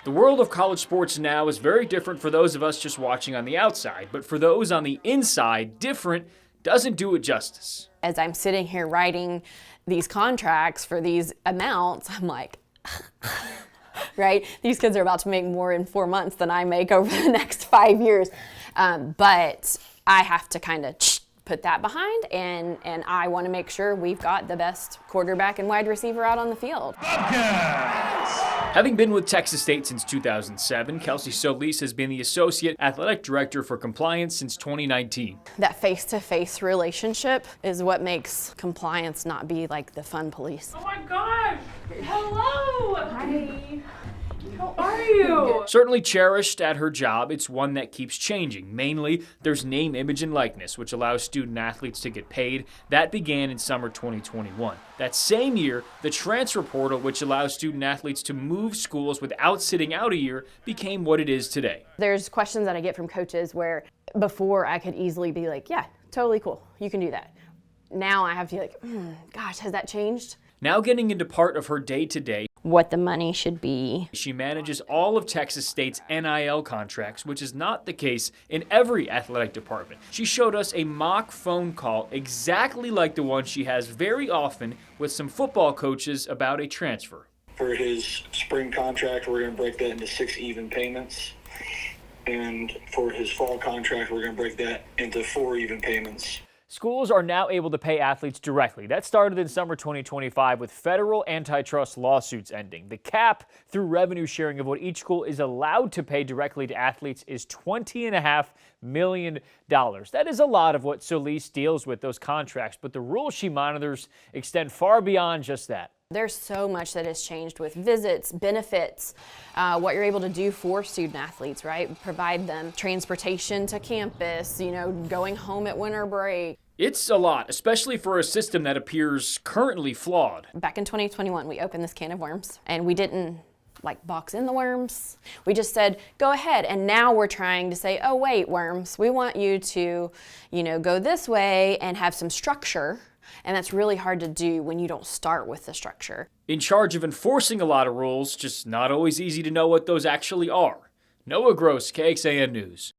The world of college sports now is very different for those of us just watching on the outside, but for those on the inside, different doesn't do it justice. As I'm sitting here writing these contracts for these amounts, I'm like, right? These kids are about to make more in 4 months than I make over the next 5 years. But I have to kind of put that behind, and I want to make sure we've got the best quarterback and wide receiver out on the field. Having been with Texas State since 2007, Kelsey Solis has been the Associate Athletic Director for Compliance since 2019. That face-to-face relationship is what makes compliance not be like the fun police. Oh my gosh! Hello! Hi. How are you? Certainly cherished at her job, it's one that keeps changing. Mainly, there's name, image, and likeness, which allows student athletes to get paid. That began in summer 2021. That same year, the transfer portal, which allows student athletes to move schools without sitting out a year, became what it is today. There's questions that I get from coaches where before I could easily be like, yeah, totally cool, you can do that. Now I have to be like, gosh, has that changed? Now getting into part of her day-to-day, What the money should be. she manages all of Texas State's NIL contracts, which is not the case in every athletic department. She showed us a mock phone call exactly like the one she has very often with some football coaches about a transfer. For his spring contract, we're going to break that into 6 even payments. And for his fall contract, we're going to break that into 4 even payments. Schools are now able to pay athletes directly. That started in summer 2025 with federal antitrust lawsuits ending. The cap through revenue sharing of what each school is allowed to pay directly to athletes is $20.5 million. That is a lot of what Solis deals with, those contracts, but the rules she monitors extend far beyond just that. There's so much that has changed with visits, benefits, what you're able to do for student athletes, right? Provide them transportation to campus, going home at winter break. It's a lot, especially for a system that appears currently flawed. Back in 2021, we opened this can of worms, and we didn't box in the worms. We just said, go ahead. And now we're trying to say, oh, wait, worms, we want you to, go this way and have some structure. And that's really hard to do when you don't start with the structure. In charge of enforcing a lot of rules, just not always easy to know what those actually are. Noah Gross, KXAN News.